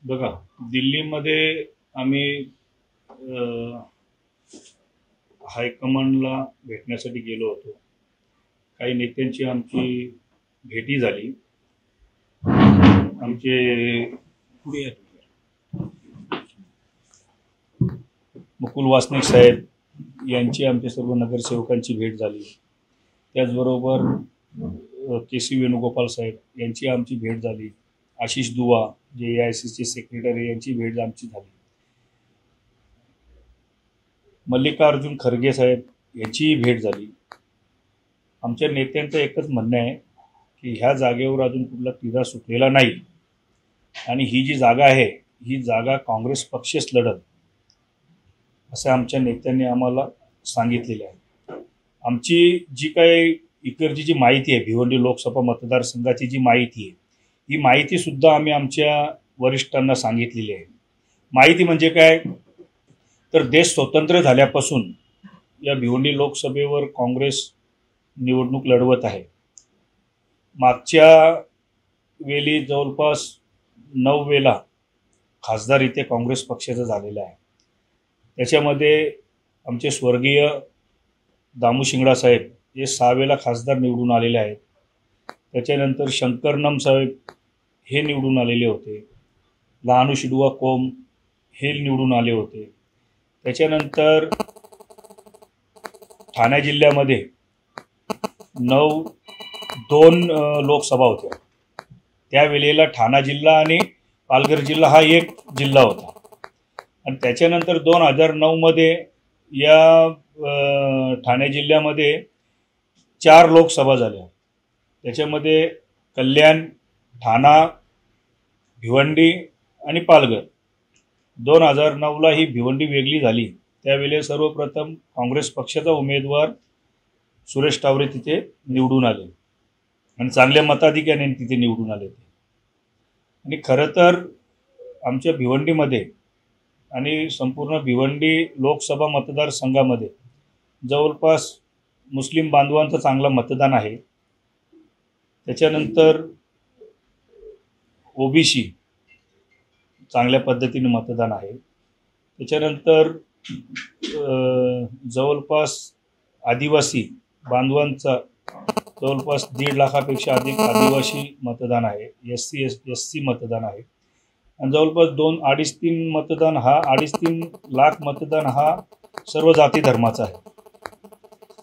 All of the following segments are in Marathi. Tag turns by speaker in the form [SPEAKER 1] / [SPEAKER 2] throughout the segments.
[SPEAKER 1] बघा, दिल्लीमध्ये आम्ही हायकमांडला भेटण्यासाठी गेलो होतो. काही नेत्यांची आमची भेटी झाली. आमचे पुढे मुकुल वासनिक साहेब यांची आमच्या सर्व नगरसेवकांची भेट झाली. त्याचबरोबर के.सी. वेणुगोपाल साहेब यांची आमची भेट झाली. आशिष दुआ जे AICC सेक्रेटरी यांची भेट आमची झाली. मल्लिकार्जुन खरगे साहेब यांची भेट झाली. आमच्या नेत्यांचं एकच म्हणणं आहे की ह्या जागेवर अजून कुठला तिढा सुटलेला नाही आणि ही जी जागा आहे ही जागा काँग्रेस पक्षच लढत, असं आमच्या नेत्यांनी आम्हाला सांगितलेलं आहे. आमची जी काही इकडची जी माहिती आहे, भिवंडी लोकसभा मतदारसंघाची जी माहिती आहे, ही माहिती सुद्धा आम्ही आमच्या वरिष्ठांना सांगितलेली आहे. माहिती म्हणजे काय, तर देश स्वतंत्र झाल्यापासून या भिवंडी लोकसभेवर काँग्रेस निवडणूक लढवत आहे. मागच्या वेळी जवळपास 9 वेळा खासदार इथे काँग्रेस पक्षाचा झालेला आहे. त्याच्यामध्ये आमचे स्वर्गीय दामू शिंगडा साहेब हे 6 वेळा खासदार निवडून आलेले आहेत. त्याच्यानंतर शंकरनम साहेब हे निवडून आलेले होते. लहानू शिडुआ कोम हे निवडून आले होते. त्याच्यानंतर ठाणे जिल्ह्यामध्ये 2 लोकसभा होत्या. त्यावेळेला ठाणा जिल्हा आणि पालघर जिल्हा हा एक जिल्हा होता. आणि त्याच्यानंतर 2009 या ठाणे जिल्ह्यामध्ये 4 लोकसभा झाल्या. त्याच्यामध्ये कल्याण, ठाणा, भिवंडी आणि पालघर. 2009 ही भिवंडी वेगळी झाली. त्यावेळी सर्वप्रथम काँग्रेस पक्षाचा उमेदवार सुरेश टावरे तिथे निवडून आले आणि चांगल्या मताधिक्याने तिथे निवडून आले. आणि खरं तर आमच्या भिवंडीमध्ये आणि संपूर्ण भिवंडी लोकसभा मतदारसंघामध्ये जवळपास मुस्लिम बांधवांचं चांगलं मतदान आहे. त्याच्यानंतर OBC चांगल्या पद्धतीने मतदान आहे. त्याच्यानंतर जवळपास आदिवासी बांधवांचा जवळपास 1.5 लाखापेक्षा अधिक आदिवासी मतदान आहे. SC मतदान आहे. आणि जवळपास 2-3 लाख मतदान हा सर्व जाती धर्माचा आहे.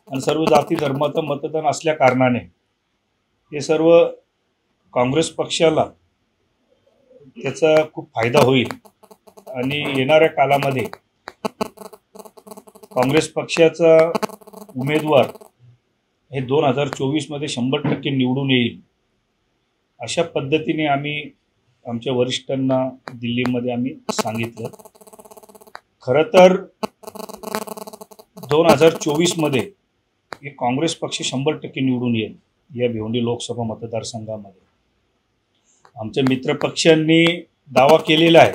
[SPEAKER 1] आणि सर्व जाती धर्माचं मतदान असल्या कारणाने हे सर्व काँग्रेस पक्षाला त्याचा खूप फायदा होईल. आणि येणाऱ्या कालामध्ये काँग्रेस पक्षाचा उमेदवार हे 2024 100% निवडून येईल, अशा पद्धतीने आम्ही आमच्या वरिष्ठांना दिल्लीमध्ये आम्ही सांगितलं. खरं तर 2024 हे काँग्रेस पक्ष 100% निवडून येईल या भिवंडी लोकसभा मतदारसंघामध्ये. आमच्या मित्रपक्षांनी दावा केलेला आहे.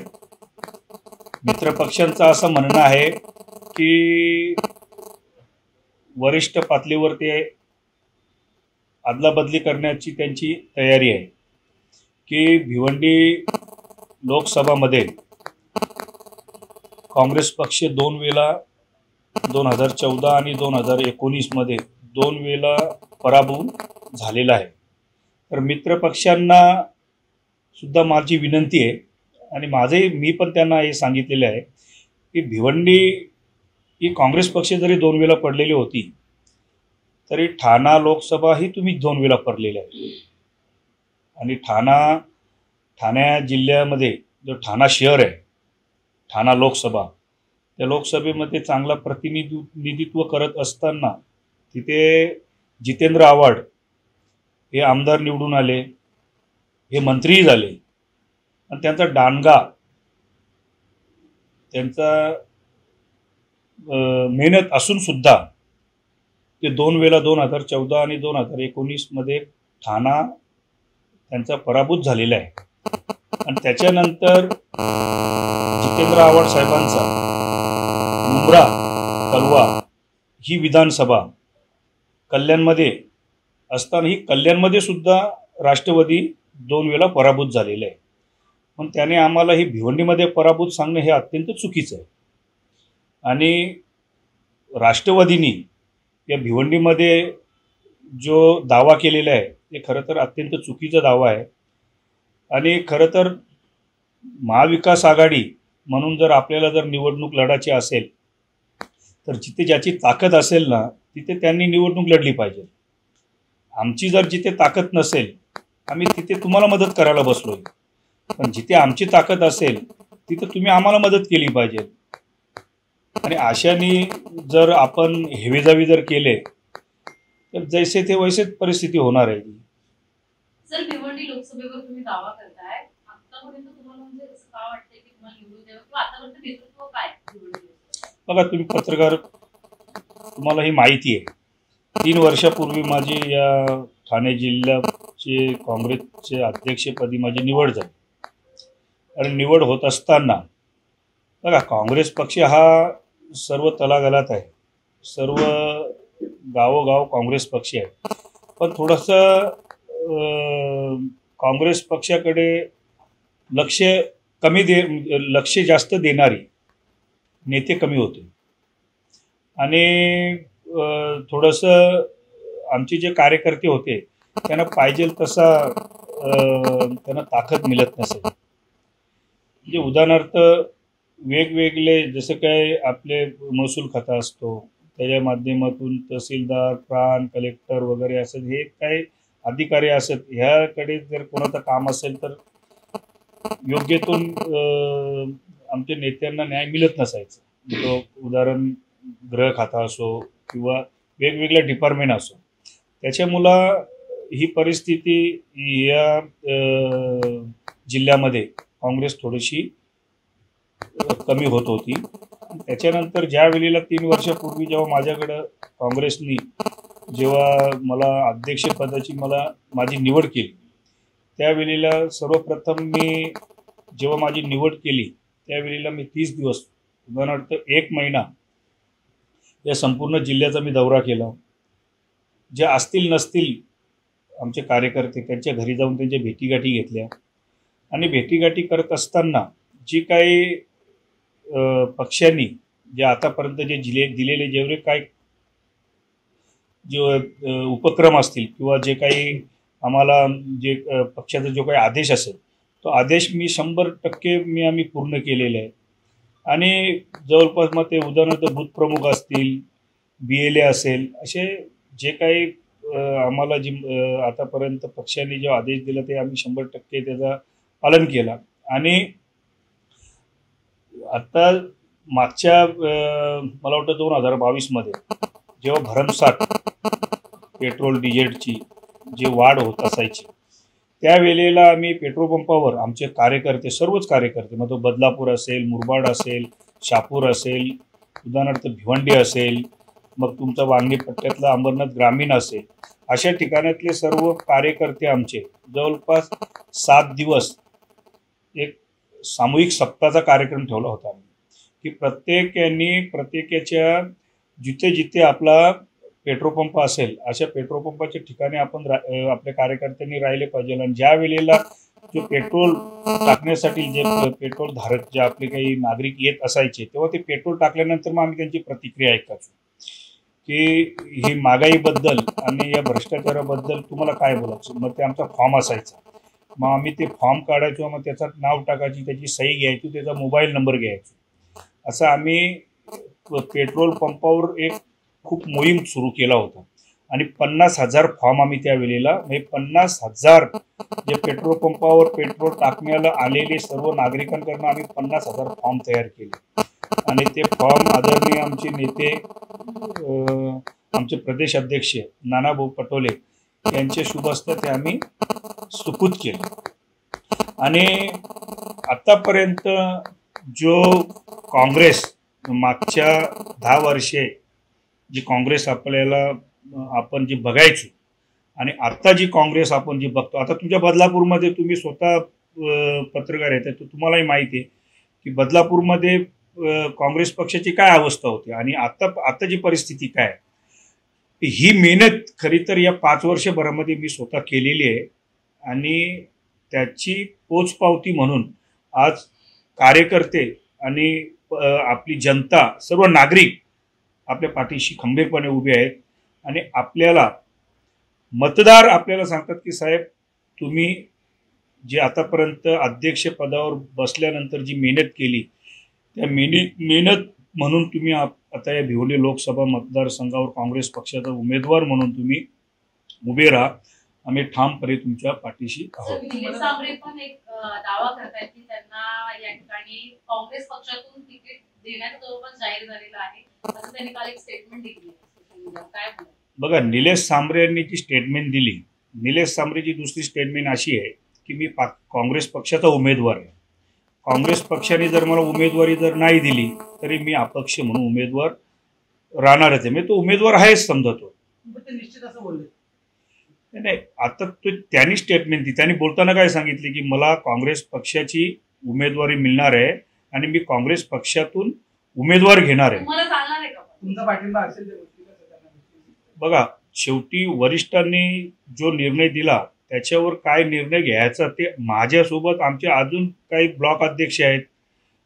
[SPEAKER 1] मित्रपक्षांचं असं म्हणणं आहे की वरिष्ठ पातळीवर ते अदलाबदली करण्याची त्यांची तयारी आहे की भिवंडी लोकसभामध्ये काँग्रेस पक्ष 2 वेळा 2014 आणि 2019 2 वेळा पराभूत झालेला आहे. तर मित्रपक्षांना सुद्धा माझी विनंती आहे आणि मी पण त्यांना हे सांगितलेले आहे की भिवंडी ही काँग्रेस पक्ष जरी 2 वेळा पडलेली होती तरी ठाणा लोकसभा ही तुम्ही 2 वेळा पडलेली आहे. आणि ठाणे जिल्ह्यामध्ये जो ठाणा शहर आहे, ठाणा लोकसभा, त्या लोकसभेमध्ये चांगला प्रतिनिधित्व करत असताना तिथे जितेंद्र आव्हाड हे आमदार निवडून आले, हे मंत्रीही झाले. आणि त्यांचा डांगा, त्यांचा मेहनत असून सुद्धा ते 2 वेळा 2014 आणि 2019 ठाणा त्यांचा पराभूत झालेला आहे. आणि त्याच्यानंतर जितेंद्र आव्हाड साहेबांचा मुंब्रा कलवा ही विधानसभा कल्याणमध्ये असताना ही कल्याणमध्ये सुद्धा राष्ट्रवादी 2 वेळा पराभूत झालेले आहे. पण त्याने आम्हाला ही भिवंडीमध्ये पराभूत सांगणं हे अत्यंत चुकीचं आहे. आणि राष्ट्रवादीनी या भिवंडीमध्ये जो दावा केलेला आहे ते खरं तर अत्यंत चुकीचा दावा आहे. आणि खरं तर महाविकास आघाडी म्हणून जर आपल्याला जर निवडणूक लढायची असेल तर जिथे ज्याची ताकद असेल ना तिथे त्यांनी निवडणूक लढली पाहिजे. आमची जर जिथे ताकद नसेल आम्ही तिथे तुम्हाला मदत करायला बसलोय, पण जिथे आमची ताकद असेल तिथे तुम्ही आम्हाला मदत केली पाहिजे. आणि अशाने जर आपण हेवेजावी जर केले तर जैसे ते वैसेच परिस्थिती होणार आहे.
[SPEAKER 2] सर, भिवंडी लोकसभेवर तुम्ही दावा करताय, आतापर्यंत तुम्हाला म्हणजे असं का वाटतंय की तुम्हाला निवडून द्यावं किंवा आतापर्यंत नेतृत्व काय
[SPEAKER 1] बघा, तुम्ही पत्रकार, तुम्हाला ही माहिती आहे. 3 वर्षापूर्वी माझी या ठाणे जिल्ह्याचे काँग्रेसचे अध्यक्षपदी माझी निवड झाली. आणि निवड होत असताना बघा, काँग्रेस पक्ष हा सर्व तलागालात आहे, सर्व गावोगाव काँग्रेस पक्ष आहे. पण थोडंसं काँग्रेस पक्षाकडे लक्ष जास्त देणारी नेते कमी होते. आणि थोडंसं आमचे जे कार्यकर्ते होते त्यांना पाहिजे तसा त्यांना ताकद मिळत नसेल. म्हणजे उदाहरणार्थ वेगवेगळे जसं काय आपले महसूल खाता असतो त्याच्या माध्यमातून तहसीलदार, प्रांत, कलेक्टर वगैरे असं हे काही अधिकारी असत, ह्याकडे जर कोणाचं काम असेल तर योग्यतून आमच्या नेत्यांना न्याय मिळत नसायचं. तो उदाहरण गृह खाता असो किंवा वेगवेगळ्या डिपार्टमेंट असो. त्याच्यामुळं ही परिस्थिती या जिल्ह्यामध्ये काँग्रेस थोडीशी कमी होत होती. त्याच्यानंतर ज्या वेळेला 3 वर्षापूर्वी जेव्हा माझ्याकडं काँग्रेसनी जेव्हा मला अध्यक्षपदाची माझी निवड केली त्यावेळेला सर्वप्रथम मी जेव्हा माझी निवड केली त्यावेळेला मी 30 दिवस, उदाहरणार्थ 1 महिना या संपूर्ण जिल्ह्याचा मी दौरा केला. जे असतील नसतील आमचे कार्यकर्ते त्यांच्या घरी जाऊन त्यांच्या भेटीगाठी घेतल्या. आणि भेटीगाठी करत असताना जी काही पक्षांनी जे आतापर्यंत जे दिलेले जेवढे काही जे उपक्रम असतील किंवा जे काही आम्हाला जे पक्षाचा जो काही आदेश असेल तो आदेश मी 100% आम्ही पूर्ण केलेले आहे. आणि जवळपास मग ते उदाहरणार्थ बूथप्रमुख असतील, BLA असेल, असे जे काही आम्हाला जी आतापर्यंत पक्षाने जो आदेश दिला ते आम्ही 100% त्याचा पालन केला. आणि आता मागच्या मला वाटतं 2022 जेव्हा भरमसाठ पेट्रोल डिझेलची जे वाढ होत असायची त्यावेळेला आम्ही पेट्रोल पंपावर आमचे कार्यकर्ते, सर्वच कार्यकर्ते, मग तो बदलापूर असेल, मुरबाड असेल, शहापूर असेल, उदाहरणार्थ भिवंडी असेल, मग तुमचा वांगी पट्ट्यातला अंबरनाथ ग्रामीण असेल, अशा ठिकाणातले सर्व कार्यकर्ते आमचे जवळपास 7 दिवस एक सामूहिक सप्ताहाचा कार्यक्रम ठेवला होता की प्रत्येकाच्या जिथे जिथे आपला पेट्रोल पंप असेल अशा पेट्रोल पंपाच्या ठिकाणी आपण आपल्या कार्यकर्त्यांनी राहिले पाहिजे. आणि ज्या वेळेला जो पेट्रोल टाकण्यासाठी जे पेट्रोल धारक जे आपले काही नागरिक येत असायचे तेव्हा ते पेट्रोल टाकल्यानंतर मग आम्ही त्यांची प्रतिक्रिया ऐकायचो की ही महागाईबद्दल आणि या भ्रष्टाचाराबद्दल तुम्हाला काय बोलायचं. मग ते आमचा फॉर्म असायचा, मग आम्ही ते फॉर्म काढायचो, मग त्याचं नाव टाकायची, त्याची सही घ्यायची, त्याचा मोबाईल नंबर घ्यायचो. असं आम्ही पेट्रोल पंपावर एक खूप मोहीम सुरू केला होता. आणि 50,000 फॉर्म आम्ही त्यावेळेला, म्हणजे 50,000 जे पेट्रोल पंपावर पेट्रोल टाकण्याला आलेले सर्व नागरिकांकडून आम्ही 50,000 फॉर्म तयार केले. आणि ते फॉर्म आदरणीय आमचे नेते आमचे प्रदेश अध्यक्ष नानाभाऊ पटोले यांचे शुभ हस्ते ते आम्ही सुपूत केले. आणि आतापर्यंत जो काँग्रेस मागच्या 10 वर्षे जी काँग्रेस आपण जी बघायचो आणि आत्ता जी काँग्रेस आपण जी बघतो, आता तुमच्या बदलापूरमध्ये तुम्ही स्वतः पत्रकार आहेत तर तुम्हालाही माहिती आहे की बदलापूरमध्ये काँग्रेस पक्षाची काय अवस्था होती आणि आता जी परिस्थिती काय. ही मेहनत खरी तर या 5 वर्षभरामध्ये मी स्वतः केलेली आहे. आणि त्याची पोचपावती म्हणून आज कार्यकर्ते आणि आपली जनता, सर्व नागरिक आपल्या पाठीशी खंबीरपणे उभे आहेत आणि आपल्याला मतदार आपल्याला सांगतात की साहेब, तुम्ही जे आतापर्यंत अध्यक्षपदावर बसल्यानंतर जी मेहनत केली, त्या मेहनत म्हणून तुम्ही आता या भिवंडी लोकसभा मतदारसंघावर काँग्रेस पक्षाचा उमेदवार म्हणून तुम्ही उभे राहा. आम्ही ठामपणे तुमच्या पाठीशी आहोत.
[SPEAKER 2] निलेश सांबरे पण एक दावा करतायत की त्यांना या ठिकाणी काँग्रेस पक्षातून तिकीट देण्याचं जवळपास जाहीर झालेलं आहे, असं त्यांनी काल एक स्टेटमेंट दिली सोशल मीडियावर. काय बोलतात?
[SPEAKER 1] बघा, निलेश सांबरे यांनी जी स्टेटमेंट दिली, निलेश सांबरेची दुसरी स्टेटमेंट अशी आहे की मी काँग्रेस पक्षाचा उमेदवार आहे. काँग्रेस पक्षाने जर मला उमेदवारी जर नाही दिली तरी मी अपक्ष म्हणून उमेदवार राहणारच आहे. मी तो उमेदवार आहेच समजतो.
[SPEAKER 3] ते निश्चित असं बोलले.
[SPEAKER 1] नाही, आता तो त्यांनी स्टेटमेंट दिली. त्यांनी बोलताना काय सांगितले की मला काँग्रेस पक्षाची उमेदवारी मिळणार आहे आणि मी काँग्रेस पक्षातून उमेदवार घेणार आहे.
[SPEAKER 2] तुम्हाला चालणार आहे का?
[SPEAKER 3] तुमचा पाठिंबा असेल त्या गोष्टीला?
[SPEAKER 1] बघा, शेवटी वरिष्ठांनी जो निर्णय दिला त्याच्यावर काय निर्णय घ्यायचा ते माझ्यासोबत आमचे अजून काही ब्लॉक अध्यक्ष आहेत,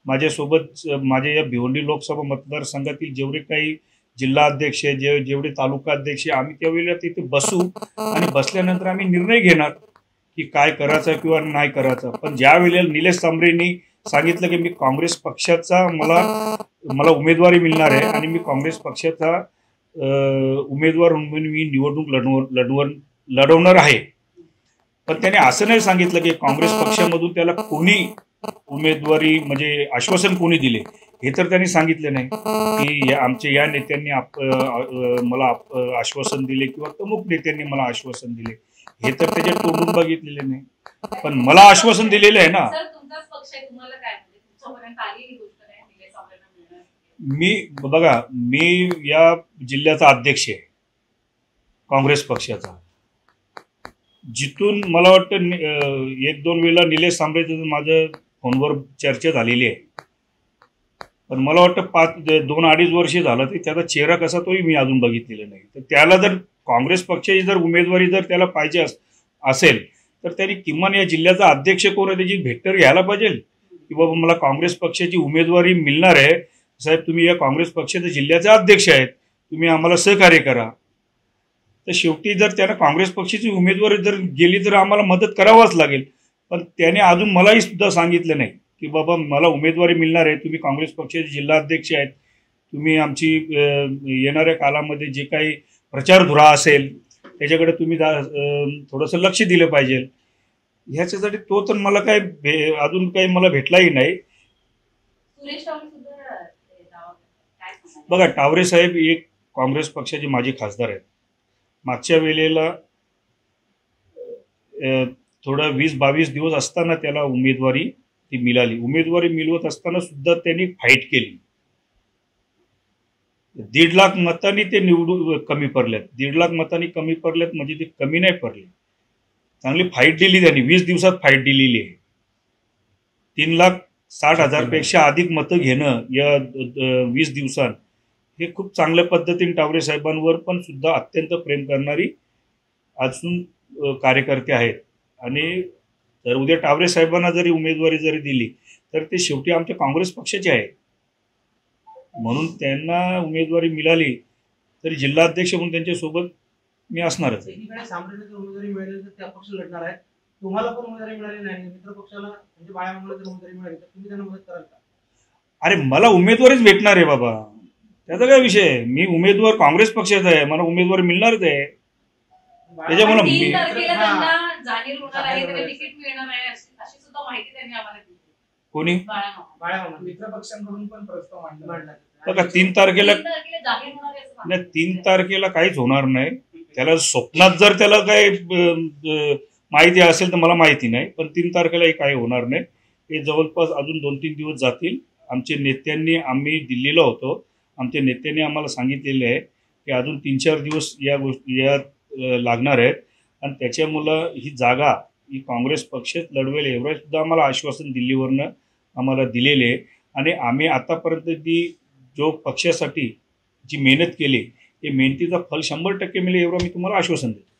[SPEAKER 1] माझ्यासोबत माझ्या या भिवंडी लोकसभा मतदारसंघातील जेवढे काही जिल्हा अध्यक्ष आहे, जेवढे तालुका अध्यक्ष, आम्ही त्यावेळेला तिथे बसू आणि बसल्यानंतर आम्ही निर्णय घेणार की काय करायचं किंवा नाही करायचं. पण ज्या वेळेला निलेश सांबरेंनी सांगितलं की मी काँग्रेस पक्षाचा मला उमेदवारी मिळणार आहे आणि मी काँग्रेस पक्षाचा उमेदवार म्हणून मी निवडणूक लढवणार आहे, पण त्याने असं नाही सांगितलं की काँग्रेस पक्षामधून त्याला कोणी उमेदवारी म्हणजे आश्वासन कोणी दिले, हे तर त्यांनी सांगितलं नाही की या नेत्यांनी मला आश्वासन दिले किंवा प्रमुख नेत्यांनी मला आश्वासन दिले, हे तर त्याच्या तोंडून बघितलेले नाही. पण मला आश्वासन दिलेलं आहे ना.
[SPEAKER 2] सर, तुमचाच पक्ष आहे, तुम्हाला काय म्हणजे तुमच्यापर्यंत आलेली गोष्ट नाही निलेश सांबरेंना मिळणार?
[SPEAKER 1] मी या जिल्ह्याचा अध्यक्ष आहे काँग्रेस पक्षाचा. जिथून मला वाटतं 1-2 वेळा निलेश सांबरेचं माझं फोनवर चर्चा झालेली आहे, पण मला वाटतं 2-2.5 वर्ष झालं ते त्याचा चेहरा कसा तोही मी अजून बघितलेला नाही. तर त्याला जर काँग्रेस पक्षाची जर उमेदवारी जर त्याला पाहिजे असेल तर त्यांनी किमान या जिल्ह्याचा अध्यक्ष कोण आहे त्याची भेट तर घ्यायला पाहिजे की बाबा मला काँग्रेस पक्षाची उमेदवारी मिळणार आहे साहेब, तुम्ही या काँग्रेस पक्षाचे जिल्ह्याचे अध्यक्ष आहेत, तुम्ही आम्हाला सहकार्य करा. तर शेवटी जर त्यानं काँग्रेस पक्षाची उमेदवारी जर गेली तर आम्हाला मदत करावाच लागेल. पण त्याने अजून मलाही सुद्धा सांगितलं नाही की बाबा मला उमेदवारी मिळणार आहे, तुम्ही काँग्रेस पक्षाचे जिल्हा अध्यक्ष आहेत, तुम्ही आमची येणाऱ्या कालामध्ये जे काही प्रचारधुरा असेल त्याच्याकडे तुम्ही थोडंसं लक्ष दिलं पाहिजे. ह्याच्यासाठी तो तर मला अजून काही मला भेटलाही नाही.
[SPEAKER 2] सुरेश टावरे सुद्धा दावा करतात. काय सांगणार?
[SPEAKER 1] बघा, टावरे साहेब एक काँग्रेस पक्षाचे माजी खासदार आहेत. मागच्या वेळेला थोडं 20-22 दिवस असताना त्याला उमेदवारी ती मिळाली. उमेदवारी मिळवत असताना सुद्धा त्यांनी फाईट केली. 1.5 लाख मतांनी ते कमी पडल्यात. 1.5 लाख मतांनी कमी पडल्यात म्हणजे ते कमी नाही पडले, चांगली फाईट दिली त्यांनी. 20 दिवसात फाईट दिलेली आहे. 3,60,000 पेक्षा अधिक मतं घेणं या 20 दिवसात हे खूप चांगल्या पद्धतीने टावरे साहेबांवर पण सुद्धा अत्यंत प्रेम करणारी अजून कार्यकर्ते आहेत. आणि जर उद्या टावरे साहेबांना जरी उमेदवारी जरी दिली तर ते शेवटी आमच्या काँग्रेस पक्षाचे आहेत, म्हणून त्यांना उमेदवारी मिळाली तरी जिल्हाध्यक्ष म्हणून त्यांच्यासोबत मी असणारच.
[SPEAKER 3] एकीकडे सांबरेला जर उमेदवारी मिळाली तर ते अपक्ष लढणार आहेत, तुम्हाला पण उमेदवारी मिळाली नाही, मित्र पक्षाला म्हणजे बाळामामाला जर उमेदवारी मिळाली तर तुम्ही त्यांना मदत कराल का?
[SPEAKER 1] अरे, मला उमेदवारीच भेटणार आहे बाबा, त्याचा काय विषय आहे. मी उमेदवार काँग्रेस पक्षाचा आहे, मला उमेदवारी मिळणारच आहे. त्याच्यामुळे
[SPEAKER 2] 3 तारखेला त्यांना जाहीर होणार आहे, त्यांना तिकीट मिळणार आहे अशी सुद्धा माहिती त्यांनी आम्हाला दिली.
[SPEAKER 1] कोणी?
[SPEAKER 3] बाळामामा मित्र पक्षांकडून पण प्रस्ताव मांडला.
[SPEAKER 1] बघा, 3 तारखेला
[SPEAKER 2] जाहीर होणार आहे असं सांगितलं.
[SPEAKER 1] 3 तारखेला काहीच होणार नाही. त्याला स्वप्नात जर त्याला काही माहिती असेल तर मला माहिती नाही, पण 3 तारखेलाही काही होणार नाही. हे जवळपास अजून 2-3 दिवस जातील. आम्ही दिल्लीला होतो, आमच्या नेत्यांनी आम्हाला सांगितलेले आहे की अजून 3-4 दिवस या लागणार आहेत आणि त्याच्यामुळं ही जागा ही काँग्रेस पक्षच लढवेल एवढं सुद्धा आम्हाला आश्वासन दिल्लीवरनं आम्हाला दिलेले आहे. आणि आम्ही आतापर्यंत जो पक्षासाठी जी मेहनत केली, ते मेहनतीचा फल 100% मिळेल एवढं मी तुम्हाला आश्वासन देतो.